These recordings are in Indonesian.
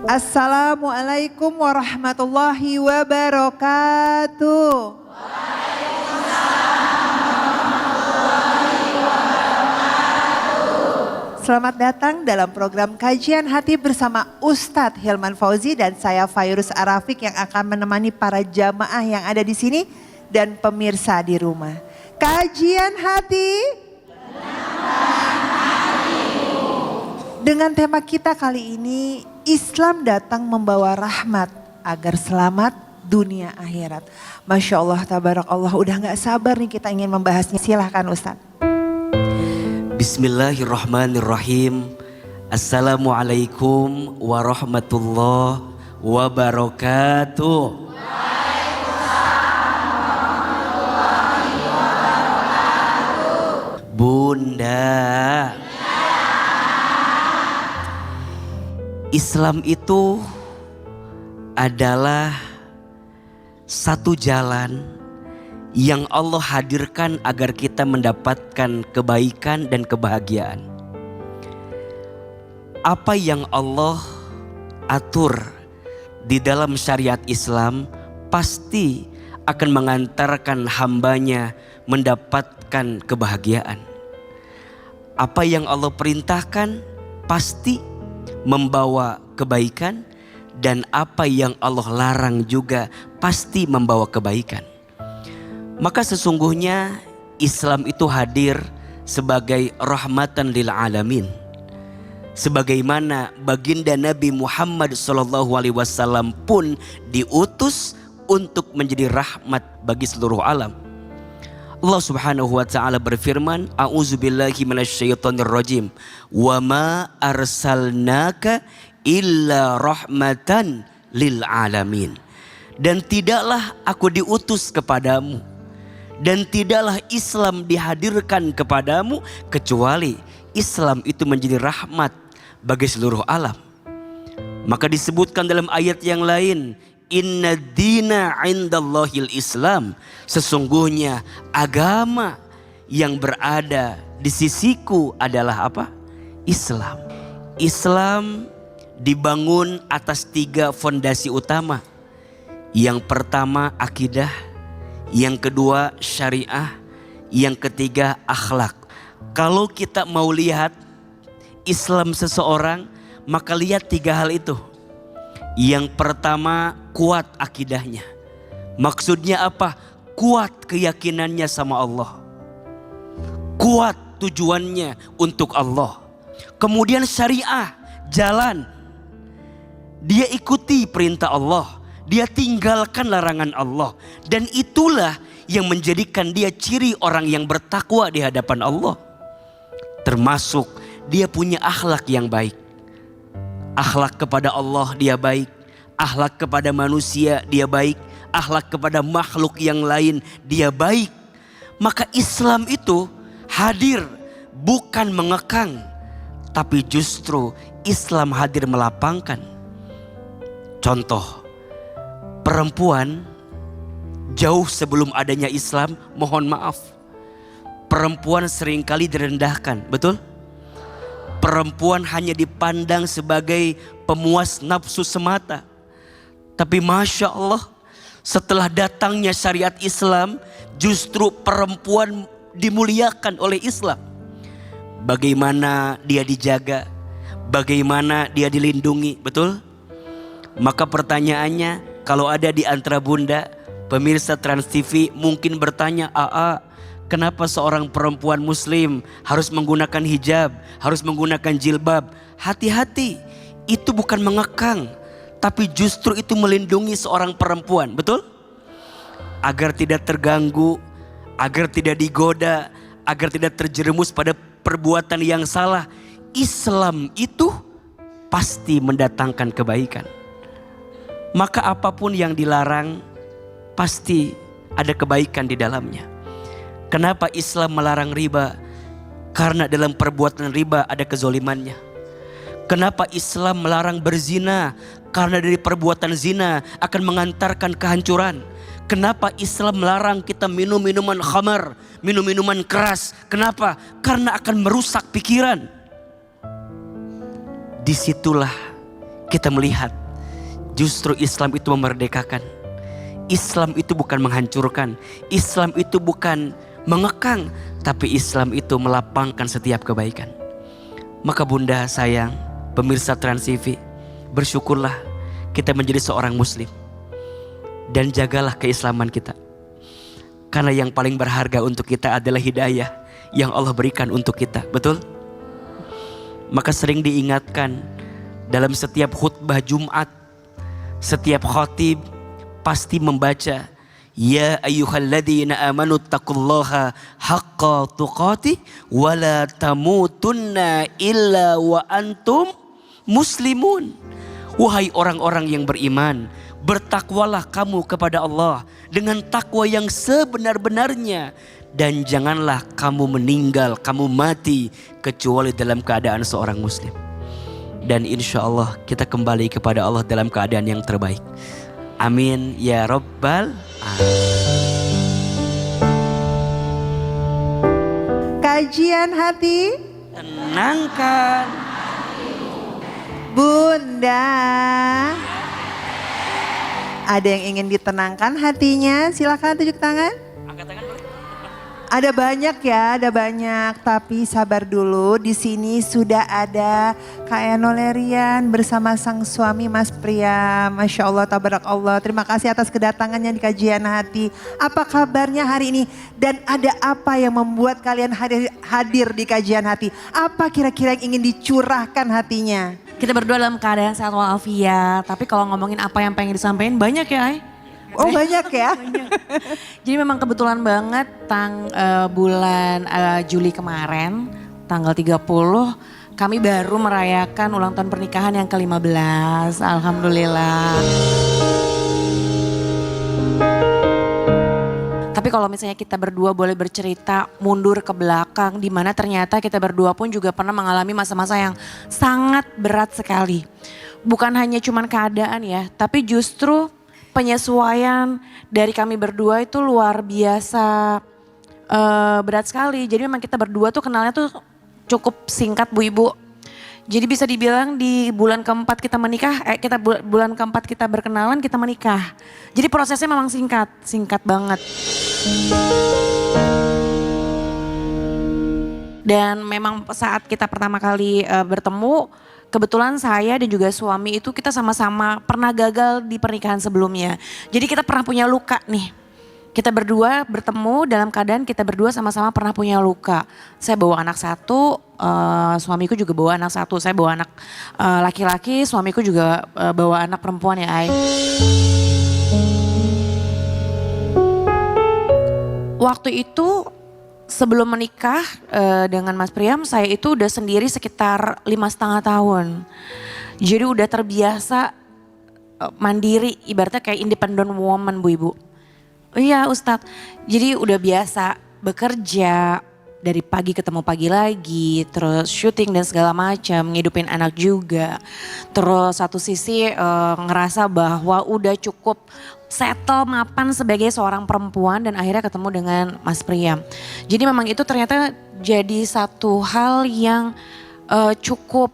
Assalamualaikum warahmatullahi wabarakatuh. Selamat datang dalam program Kajian Hati bersama Ustadz Hilman Fauzi dan saya Fairuz Arafik yang akan menemani para jamaah yang ada di sini dan pemirsa di rumah. Kajian Hati dengan tema kita kali ini, Islam datang membawa rahmat agar selamat dunia akhirat. Masya Allah, tabarakallah, udah gak sabar nih kita ingin membahasnya. Silahkan Ustadz. Bismillahirrahmanirrahim. Assalamualaikum warahmatullahi wabarakatuh. Bunda, Islam itu adalah satu jalan yang Allah hadirkan agar kita mendapatkan kebaikan dan kebahagiaan. Apa yang Allah atur di dalam syariat Islam pasti akan mengantarkan hambanya mendapatkan kebahagiaan. Apa yang Allah perintahkan pasti membawa kebaikan, dan apa yang Allah larang juga pasti membawa kebaikan. Maka sesungguhnya Islam itu hadir sebagai rahmatan lil alamin. Sebagaimana baginda Nabi Muhammad SAW pun diutus untuk menjadi rahmat bagi seluruh alam. Allah Subhanahu wa taala berfirman, A'udzubillahi minasyaitonirrajim. Wa ma arsalnaka illa rahmatan lil alamin. Dan tidaklah aku diutus kepadamu, dan tidaklah Islam dihadirkan kepadamu kecuali Islam itu menjadi rahmat bagi seluruh alam. Maka disebutkan dalam ayat yang lain, Inna dina indallahil Islam. Sesungguhnya agama yang berada di sisiku adalah apa? Islam. Islam dibangun atas 3 fondasi utama. Yang pertama akidah, yang kedua syariah, yang ketiga akhlak. Kalau kita mau lihat Islam seseorang, maka lihat 3 hal itu. Yang pertama, kuat akidahnya. Maksudnya apa? Kuat keyakinannya sama Allah. Kuat tujuannya untuk Allah. Kemudian syariah, jalan. Dia ikuti perintah Allah. Dia tinggalkan larangan Allah. Dan itulah yang menjadikan dia ciri orang yang bertakwa di hadapan Allah. Termasuk dia punya akhlak yang baik. Akhlak kepada Allah dia baik, akhlak kepada manusia dia baik, akhlak kepada makhluk yang lain dia baik. Maka Islam itu hadir bukan mengekang, tapi justru Islam hadir melapangkan. Contoh, perempuan jauh sebelum adanya Islam, mohon maaf, perempuan seringkali direndahkan, betul? Perempuan hanya dipandang sebagai pemuas nafsu semata. Tapi Masya Allah, setelah datangnya syariat Islam, justru perempuan dimuliakan oleh Islam. Bagaimana dia dijaga, bagaimana dia dilindungi, betul? Maka pertanyaannya, kalau ada di antara bunda, pemirsa Trans TV mungkin bertanya, kenapa seorang perempuan muslim harus menggunakan hijab, harus menggunakan jilbab? Hati-hati, itu bukan mengekang, tapi justru itu melindungi seorang perempuan, betul? Agar tidak terganggu, agar tidak digoda, agar tidak terjerumus pada perbuatan yang salah. Islam itu pasti mendatangkan kebaikan. Maka apapun yang dilarang pasti ada kebaikan di dalamnya. Kenapa Islam melarang riba? Karena dalam perbuatan riba ada kezolimannya. Kenapa Islam melarang berzina? Karena dari perbuatan zina akan mengantarkan kehancuran. Kenapa Islam melarang kita minum minuman khamar, minum minuman keras? Kenapa? Karena akan merusak pikiran. Disitulah kita melihat justru Islam itu memerdekakan. Islam itu bukan menghancurkan. Islam itu bukan mengekang. Tapi Islam itu melapangkan setiap kebaikan. Maka bunda sayang, pemirsa Trans TV, bersyukurlah kita menjadi seorang muslim. Dan jagalah keislaman kita. Karena yang paling berharga untuk kita adalah hidayah yang Allah berikan untuk kita. Betul? Maka sering diingatkan dalam setiap khutbah Jumat, setiap khatib pasti membaca, ya ayyuhalladzina amanu taqullaha haqqa tuqatih wa la tamutunna illa wa antum muslimun. Wahai orang-orang yang beriman, bertakwalah kamu kepada Allah dengan takwa yang sebenar-benarnya. Dan janganlah kamu meninggal, kamu mati kecuali dalam keadaan seorang muslim. Dan insya Allah kita kembali kepada Allah dalam keadaan yang terbaik. Amin ya Rabbal Alamin. Kajian hati Tenangkan Bunda. Ada yang ingin ditenangkan hatinya? Silakan tunjuk tangan. Angkat tangan boleh? Ada banyak ya, ada banyak. Tapi sabar dulu, di sini sudah ada Kak Eno Lerian bersama sang suami Mas Priam. Masya Allah, tabarakallah. Terima kasih atas kedatangannya di kajian hati. Apa kabarnya hari ini? Dan ada apa yang membuat kalian hadir di kajian hati? Apa kira-kira yang ingin dicurahkan hatinya? Kita berdua dalam keadaan sehat walafiat. Tapi kalau ngomongin apa yang pengen disampaikan banyak ya, Ay. Oh banyak ya? Jadi memang kebetulan banget bulan Juli kemarin, tanggal 30, kami baru merayakan ulang tahun pernikahan yang ke-15. Alhamdulillah. Tapi kalau misalnya kita berdua boleh bercerita mundur ke belakang, di mana ternyata kita berdua pun juga pernah mengalami masa-masa yang sangat berat sekali. Bukan hanya cuman keadaan ya, tapi justru penyesuaian dari kami berdua itu luar biasa berat sekali. Jadi memang kita berdua tuh kenalnya tuh cukup singkat Bu Ibu. Jadi bisa dibilang di bulan keempat kita menikah, bulan keempat kita berkenalan kita menikah. Jadi prosesnya memang singkat banget. Dan memang saat kita pertama kali bertemu, kebetulan saya dan juga suami itu kita sama-sama pernah gagal di pernikahan sebelumnya. Jadi kita pernah punya luka nih. Kita berdua bertemu dalam keadaan kita berdua sama-sama pernah punya luka. Saya bawa anak satu, suamiku juga bawa anak satu. Saya bawa anak laki-laki, suamiku juga bawa anak perempuan ya Ay. Waktu itu sebelum menikah dengan Mas Priam, saya itu udah sendiri sekitar 5,5 tahun. Jadi udah terbiasa mandiri, ibaratnya kayak independent woman Bu Ibu. Iya Ustadz, jadi udah biasa bekerja dari pagi ketemu pagi lagi, terus syuting dan segala macam, ngidupin anak juga. Terus satu sisi ngerasa bahwa udah cukup settle mapan sebagai seorang perempuan dan akhirnya ketemu dengan Mas Priam. Jadi memang itu ternyata jadi satu hal yang cukup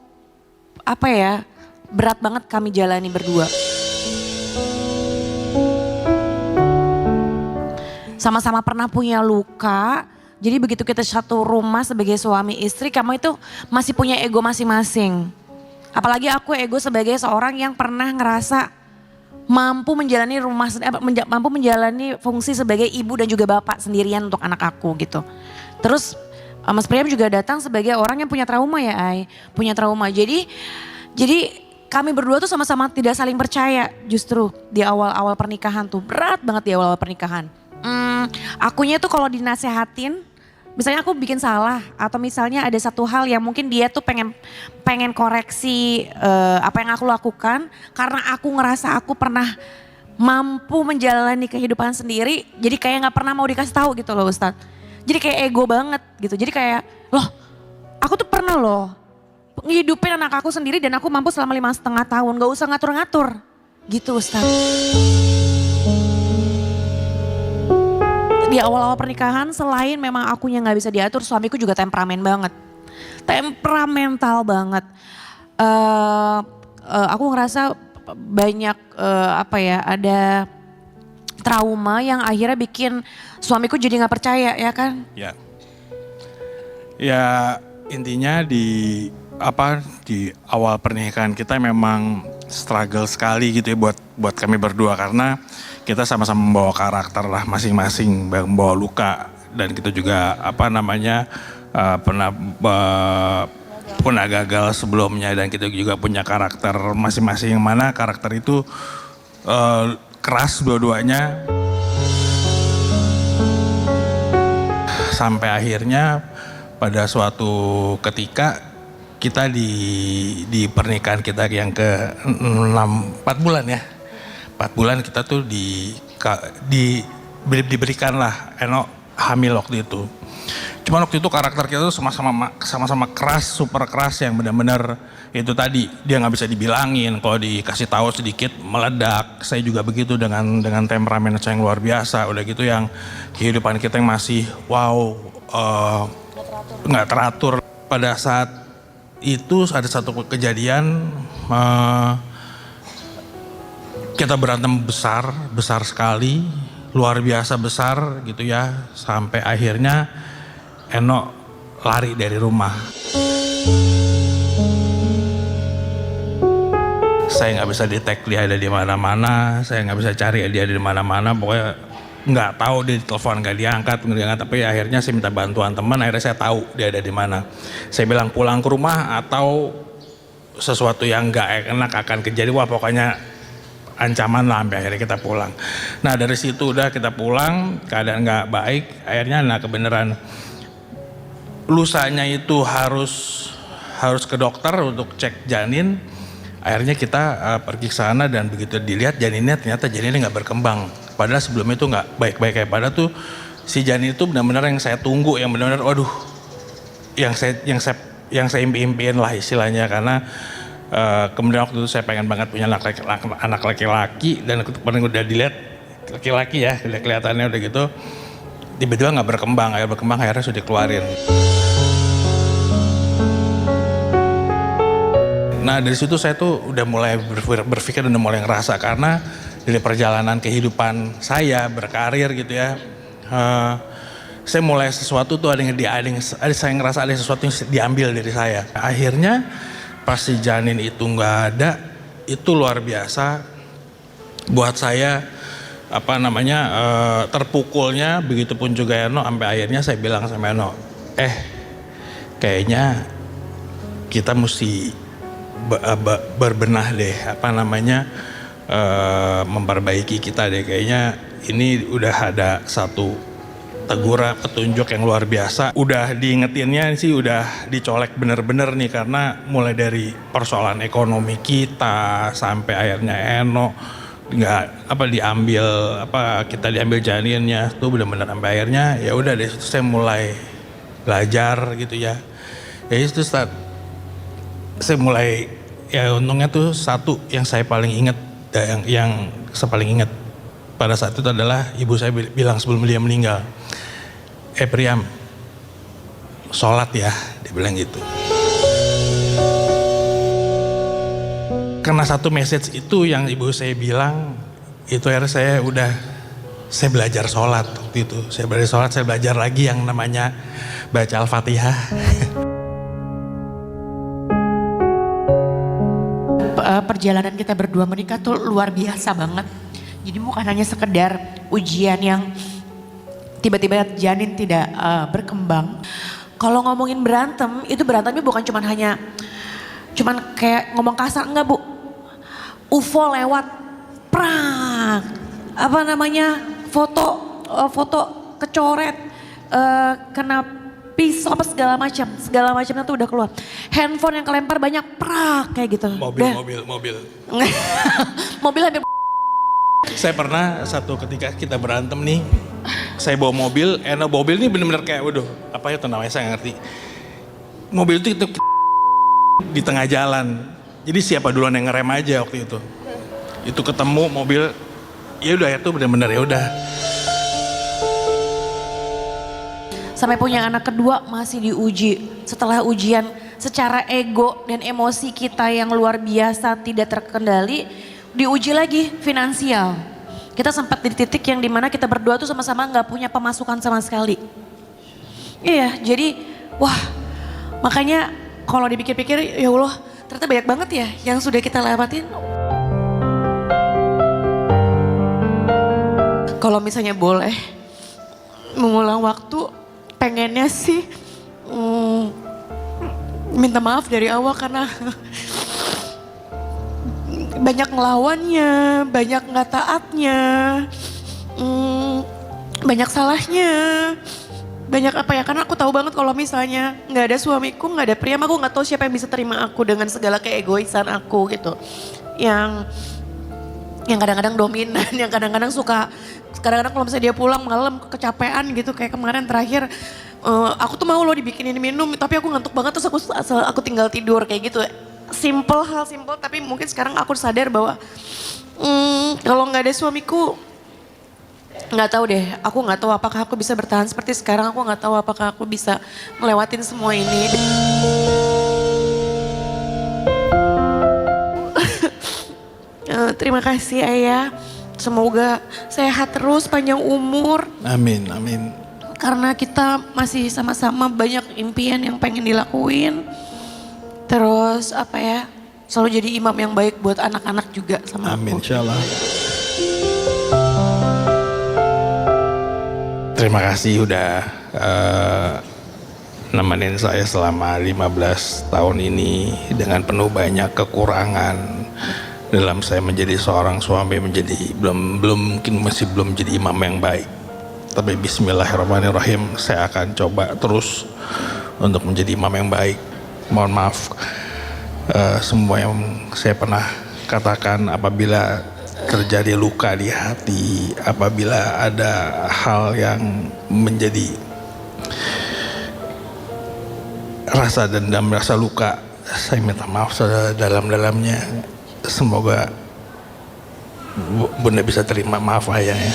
berat banget kami jalani berdua. Sama-sama pernah punya luka, jadi begitu kita satu rumah sebagai suami istri, kamu itu masih punya ego masing-masing. Apalagi aku ego sebagai seorang yang pernah ngerasa mampu menjalani fungsi sebagai ibu dan juga bapak sendirian untuk anak aku gitu. Terus Mas Priam juga datang sebagai orang yang punya trauma ya Ay, punya trauma. Jadi kami berdua tuh sama-sama tidak saling percaya justru di awal-awal pernikahan tuh, berat banget di awal-awal pernikahan. Akunya tuh kalau dinasehatin, misalnya aku bikin salah atau misalnya ada satu hal yang mungkin dia tuh pengen koreksi apa yang aku lakukan karena aku ngerasa aku pernah mampu menjalani kehidupan sendiri, jadi kayak nggak pernah mau dikasih tahu gitu loh Ustadz. Jadi kayak ego banget gitu. Jadi kayak aku tuh pernah ngehidupin anak aku sendiri dan aku mampu selama 5,5 tahun, nggak usah ngatur-ngatur gitu Ustadz. Di awal-awal pernikahan selain memang akunya nggak bisa diatur, suamiku juga temperamental banget. aku ngerasa banyak ada trauma yang akhirnya bikin suamiku jadi nggak percaya ya kan? Ya. Ya intinya di awal pernikahan kita memang struggle sekali gitu ya buat kami berdua karena kita sama-sama membawa karakter lah masing-masing, membawa luka dan kita juga pernah gagal sebelumnya dan kita juga punya karakter masing-masing yang mana karakter itu keras dua-duanya sampai akhirnya pada suatu ketika kita di pernikahan kita yang ke 4 bulan ya. 4 bulan kita tuh diberikanlah Eno hamil waktu itu. Cuman waktu itu karakter kita tuh sama-sama keras, super keras yang benar-benar itu tadi dia nggak bisa dibilangin. Kalau dikasih tahu sedikit meledak. Saya juga begitu dengan temperamen saya yang luar biasa. Udah gitu yang kehidupan kita yang masih nggak teratur. Pada saat itu ada satu kejadian kita berantem besar sekali, luar biasa besar gitu ya, sampai akhirnya Eno lari dari rumah. Saya nggak bisa detect dia ada di mana-mana, saya nggak bisa cari dia ada di mana-mana, pokoknya nggak tahu dia telepon nggak diangkat, tapi akhirnya saya minta bantuan teman, akhirnya saya tahu dia ada di mana. Saya bilang pulang ke rumah atau sesuatu yang nggak enak akan kejadian, wah pokoknya ancaman lah, sampai akhirnya kita pulang. Nah dari situ udah kita pulang, keadaan nggak baik, akhirnya kebenaran lusanya itu harus ke dokter untuk cek janin. Akhirnya kita pergi ke sana dan begitu dilihat janinnya ternyata janinnya nggak berkembang. Padahal sebelumnya itu nggak baik-baik kayak padahal tuh si janin itu benar-benar yang saya tunggu, yang benar-benar waduh, yang saya impiin lah istilahnya, karena kemudian waktu itu saya pengen banget punya anak laki-laki dan paling udah dilihat laki-laki ya, udah kelihatannya udah gitu, tiba-tiba nggak berkembang, akhirnya sudah dikeluarin. Nah dari situ saya tuh udah mulai berpikir, udah mulai ngerasa karena dari perjalanan kehidupan saya berkarir gitu ya, saya mulai sesuatu tuh saya ngerasa ada sesuatu yang diambil dari saya. Akhirnya pas si janin itu nggak ada, itu luar biasa buat saya terpukulnya. Begitupun juga Eno, sampai akhirnya saya bilang sama Eno, kayaknya kita mesti berbenah deh, memperbaiki kita deh, kayaknya ini udah ada satu teguran petunjuk yang luar biasa. Udah diingetinnya sih udah dicolek bener-bener nih, karena mulai dari persoalan ekonomi kita sampai akhirnya Eno kita diambil janinnya tuh bener-bener, sampai akhirnya ya udah deh saya mulai belajar gitu ya. Ya itu saya mulai, ya untungnya tuh satu yang saya paling ingat, yang saya paling ingat pada saat itu adalah ibu saya bilang sebelum dia meninggal, Priam, sholat ya, dia bilang gitu. Karena satu message itu yang ibu saya bilang, itu akhirnya saya belajar sholat waktu itu. Saya belajar lagi yang namanya baca Al-Fatihah. Perjalanan kita berdua menikah tuh luar biasa banget. Jadi bukan hanya sekedar ujian yang tiba-tiba janin tidak berkembang. Kalau ngomongin berantem, itu berantemnya bukan cuman kayak ngomong kasar, enggak Bu. UFO lewat, prak, foto kecoret, kena pisau apa segala macamnya tuh udah keluar. Handphone yang kelempar banyak, prak, kayak gitu. Mobil. Mobil hampir. Saya pernah satu ketika kita berantem nih, saya bawa mobil, mobil ini bener-bener kayak waduh, apa itu namanya saya nggak ngerti. Mobil itu di tengah jalan, jadi siapa duluan yang ngerem aja waktu itu. Itu ketemu mobil, ya udah itu bener-bener ya udah. Sampai punya anak kedua masih diuji. Setelah ujian secara ego dan emosi kita yang luar biasa tidak terkendali, diuji lagi finansial. Kita sempat di titik yang dimana kita berdua tuh sama-sama nggak punya pemasukan sama sekali. Iya, jadi wah makanya kalau dipikir-pikir ya Allah ternyata banyak banget ya yang sudah kita lewatin. Kalau misalnya boleh mengulang waktu, pengennya sih minta maaf dari awal karena banyak ngelawannya, banyak nggak taatnya, banyak salahnya, banyak apa ya, karena aku tahu banget kalau misalnya nggak ada suamiku, nggak ada Priam, aku nggak tahu siapa yang bisa terima aku dengan segala keegoisan aku gitu, yang kadang-kadang dominan, yang kadang-kadang suka, kadang-kadang kalau misalnya dia pulang malam kecapean gitu, kayak kemarin terakhir aku tuh mau loh dibikinin minum tapi aku ngantuk banget terus aku tinggal tidur kayak gitu. Simple, hal simple, tapi mungkin sekarang aku sadar bahwa kalau nggak ada suamiku, nggak tahu deh, aku nggak tahu apakah aku bisa bertahan seperti sekarang, aku nggak tahu apakah aku bisa ngelewatin semua ini. Terima kasih Ayah, semoga sehat terus, panjang umur. Amin, amin. Karena kita masih sama-sama banyak impian yang pengen dilakuin. Terus apa ya, selalu jadi imam yang baik buat anak-anak juga sama Amin, aku. insyaallah. Terima kasih udah nemenin saya selama 15 tahun ini dengan penuh banyak kekurangan dalam saya menjadi seorang suami, menjadi masih belum menjadi imam yang baik. Tapi bismillahirrahmanirrahim, saya akan coba terus untuk menjadi imam yang baik. Mohon maaf semua yang saya pernah katakan apabila terjadi luka di hati, apabila ada hal yang menjadi rasa dendam, rasa luka, saya minta maaf sedalam-dalamnya. Semoga Bunda bisa terima maaf ayah ya.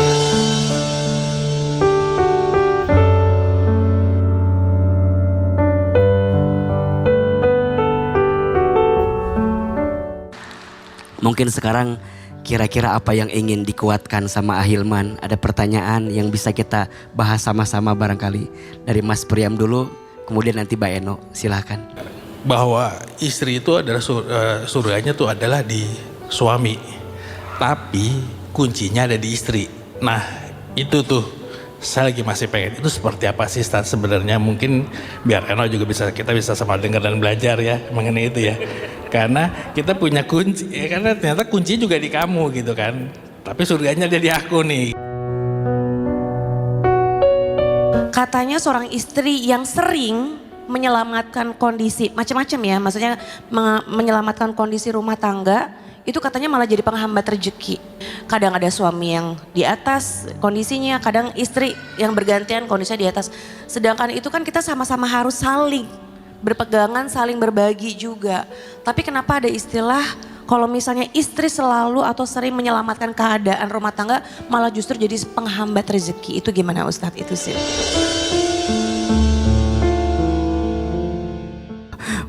Mungkin sekarang kira-kira apa yang ingin dikuatkan sama Ahilman? Ada pertanyaan yang bisa kita bahas sama-sama barangkali. Dari Mas Priam dulu, kemudian nanti Mbak Eno, silahkan. Bahwa istri itu adalah surganya tuh adalah di suami, tapi kuncinya ada di istri. Nah itu tuh saya lagi masih pengen, itu seperti apa sih Ustaz sebenarnya? Mungkin biar Eno juga kita bisa sama dengar dan belajar ya mengenai itu ya. Karena kita punya kunci, ya karena ternyata kunci juga di kamu gitu kan. Tapi surganya ada di aku nih. Katanya seorang istri yang sering menyelamatkan kondisi macam-macam ya, maksudnya menyelamatkan kondisi rumah tangga, itu katanya malah jadi penghambat rezeki. Kadang ada suami yang di atas kondisinya, kadang istri yang bergantian kondisinya di atas. Sedangkan itu kan kita sama-sama harus saling berpegangan, saling berbagi juga. Tapi kenapa ada istilah kalau misalnya istri selalu atau sering menyelamatkan keadaan rumah tangga malah justru jadi penghambat rezeki. Itu gimana Ustadz itu sih?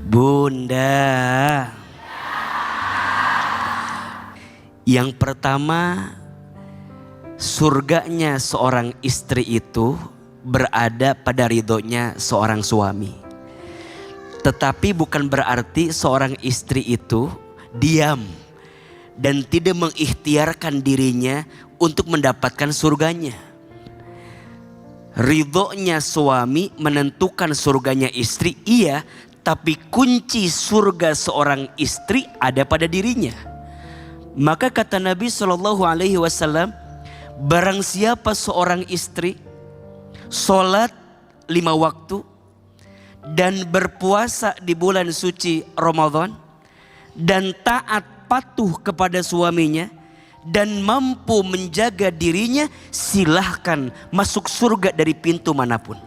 Bunda, yang pertama, surganya seorang istri itu berada pada ridhonya seorang suami. Tetapi bukan berarti seorang istri itu diam dan tidak mengikhtiarkan dirinya untuk mendapatkan surganya. Ridhonya suami menentukan surganya istri, iya. Tapi kunci surga seorang istri ada pada dirinya. Maka kata Nabi SAW, barang siapa seorang istri sholat 5 waktu dan berpuasa di bulan suci Ramadan dan taat patuh kepada suaminya dan mampu menjaga dirinya, silahkan masuk surga dari pintu manapun.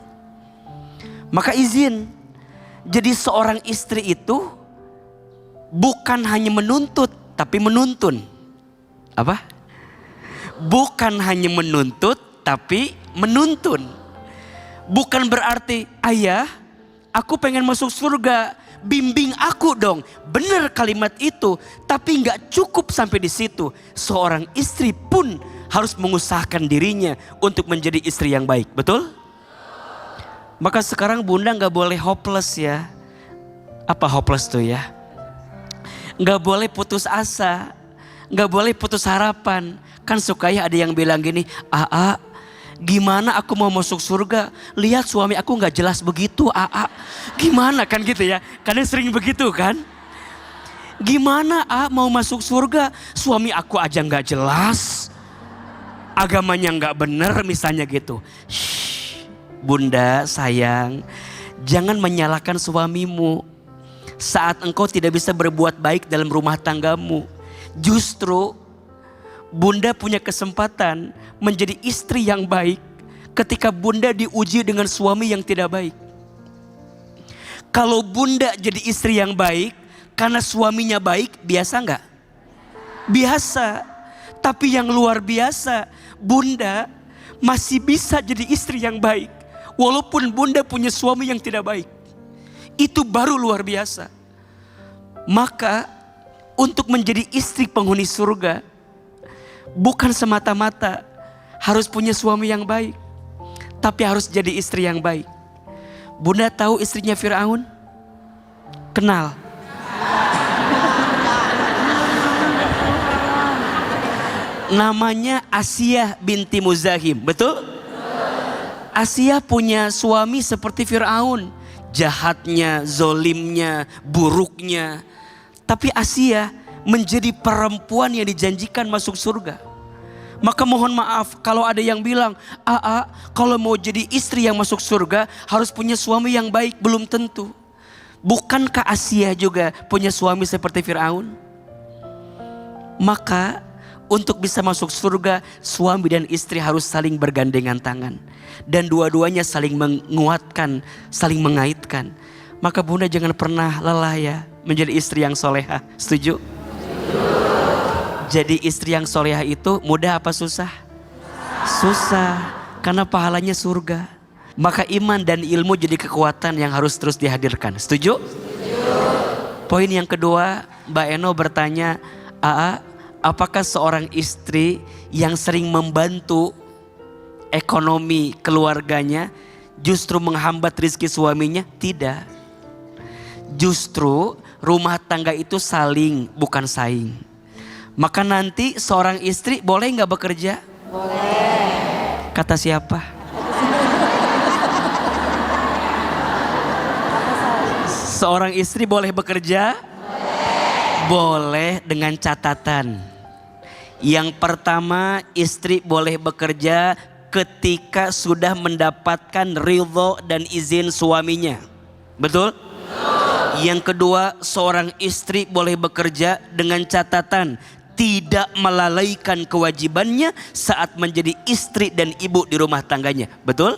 Maka izin. Jadi seorang istri itu bukan hanya menuntut tapi menuntun. Apa? Bukan hanya menuntut tapi menuntun. Bukan berarti ayah Aku pengen masuk surga, bimbing aku dong. Benar kalimat itu, tapi nggak cukup sampai di situ. Seorang istri pun harus mengusahakan dirinya untuk menjadi istri yang baik, betul? Maka sekarang bunda nggak boleh hopeless ya. Apa hopeless tuh ya? Nggak boleh putus asa, nggak boleh putus harapan. Kan sukanya ada yang bilang gini, gimana aku mau masuk surga? Lihat suami aku nggak jelas begitu, Gimana kan gitu ya? Kadang sering begitu kan? Gimana mau masuk surga? Suami aku aja nggak jelas, agamanya nggak bener misalnya gitu. Shh, bunda sayang, jangan menyalahkan suamimu saat engkau tidak bisa berbuat baik dalam rumah tanggamu. Justru bunda punya kesempatan menjadi istri yang baik ketika bunda diuji dengan suami yang tidak baik. Kalau bunda jadi istri yang baik karena suaminya baik, biasa nggak? Biasa. Tapi yang luar biasa, bunda masih bisa jadi istri yang baik walaupun bunda punya suami yang tidak baik. Itu baru luar biasa. Maka untuk menjadi istri penghuni surga, bukan semata-mata harus punya suami yang baik, tapi harus jadi istri yang baik. Bunda tahu istrinya Fir'aun? Kenal? Namanya Asiyah binti Muzahim, betul? Asiyah punya suami seperti Fir'aun. Jahatnya, zolimnya, buruknya. Tapi Asiyah menjadi perempuan yang dijanjikan masuk surga. Maka mohon maaf kalau ada yang bilang, kalau mau jadi istri yang masuk surga harus punya suami yang baik. Belum tentu. Bukankah Asiyah juga punya suami seperti Fir'aun? Maka untuk bisa masuk surga, suami dan istri harus saling bergandengan tangan. Dan dua-duanya saling menguatkan, saling mengaitkan. Maka bunda jangan pernah lelah ya menjadi istri yang soleha. Setuju? Jadi istri yang soleha itu mudah apa susah? Susah, karena pahalanya surga. Maka iman dan ilmu jadi kekuatan yang harus terus dihadirkan. Setuju? Poin yang kedua, Mbak Eno bertanya, apakah seorang istri yang sering membantu ekonomi keluarganya justru menghambat rezeki suaminya? Tidak. Justru rumah tangga itu saling, bukan saing. Maka nanti seorang istri boleh nggak bekerja? Boleh. Kata siapa? Seorang istri boleh bekerja? Boleh dengan catatan. Yang pertama, istri boleh bekerja ketika sudah mendapatkan ridho dan izin suaminya. Betul? Yang kedua, seorang istri boleh bekerja dengan catatan tidak melalaikan kewajibannya saat menjadi istri dan ibu di rumah tangganya. Betul?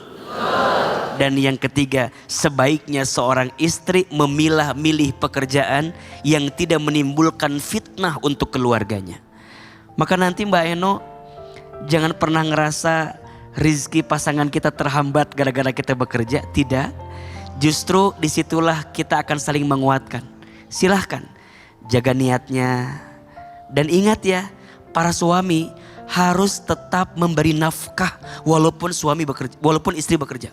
Dan yang ketiga, sebaiknya seorang istri memilah-milih pekerjaan yang tidak menimbulkan fitnah untuk keluarganya. Maka nanti Mbak Eno jangan pernah ngerasa rizki pasangan kita terhambat gara-gara kita bekerja. Tidak. Justru disitulah kita akan saling menguatkan. Silahkan jaga niatnya. Dan ingat ya, para suami harus tetap memberi nafkah walaupun istri bekerja.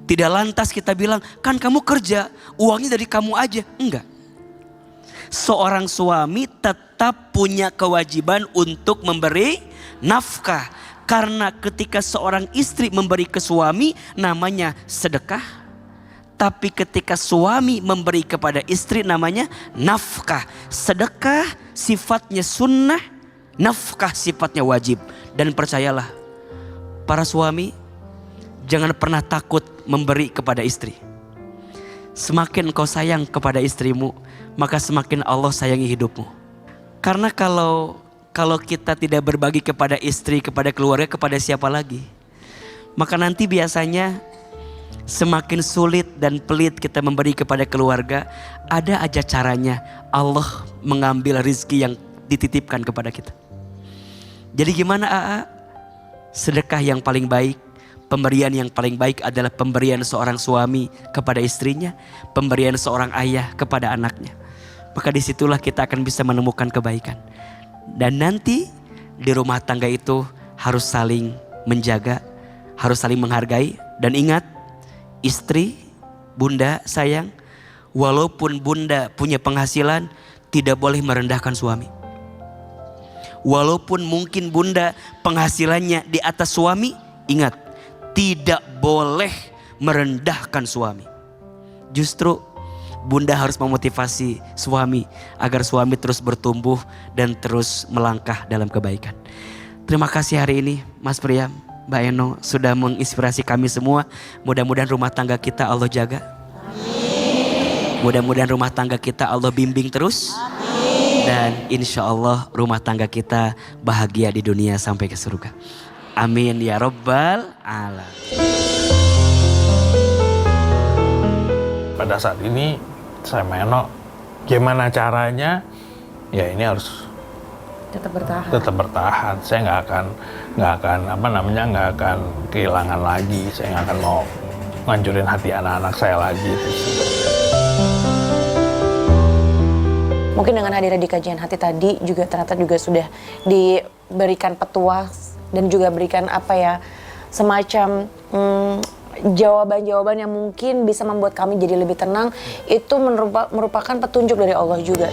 Tidak lantas kita bilang, kan kamu kerja, uangnya dari kamu aja. Enggak. Seorang suami tetap punya kewajiban untuk memberi nafkah. Karena ketika seorang istri memberi ke suami, namanya sedekah. Tapi ketika suami memberi kepada istri, namanya nafkah. Sedekah sifatnya sunnah, nafkah sifatnya wajib. Dan percayalah, para suami jangan pernah takut memberi kepada istri. Semakin kau sayang kepada istrimu, maka semakin Allah sayangi hidupmu. Karena kalau kita tidak berbagi kepada istri, kepada keluarga, kepada siapa lagi? Maka nanti biasanya semakin sulit dan pelit kita memberi kepada keluarga, ada aja caranya Allah mengambil rizki yang dititipkan kepada kita. Jadi gimana Sedekah yang paling baik, pemberian yang paling baik adalah pemberian seorang suami kepada istrinya, pemberian seorang ayah kepada anaknya. Maka disitulah kita akan bisa menemukan kebaikan. Dan nanti di rumah tangga itu harus saling menjaga, harus saling menghargai. Dan ingat, istri, bunda sayang, walaupun bunda punya penghasilan, tidak boleh merendahkan suami. Walaupun mungkin bunda penghasilannya di atas suami, ingat, tidak boleh merendahkan suami. Justru bunda harus memotivasi suami agar suami terus bertumbuh dan terus melangkah dalam kebaikan. Terima kasih hari ini Mas Priam, Mbak Eno sudah menginspirasi kami semua. Mudah-mudahan rumah tangga kita Allah jaga. Mudah-mudahan rumah tangga kita Allah bimbing terus. Dan insya Allah rumah tangga kita bahagia di dunia sampai ke surga. Amin ya Rabbal Alamin. Pada saat ini saya Eno, gimana caranya? Ya ini harus tetap bertahan. Saya nggak akan kehilangan lagi. Saya nggak akan mau ngancurin hati anak-anak saya lagi. Mungkin dengan hadirnya di kajian hati tadi juga ternyata juga sudah diberikan petuah dan juga berikan semacam jawaban-jawaban yang mungkin bisa membuat kami jadi lebih tenang. Itu merupakan petunjuk dari Allah juga.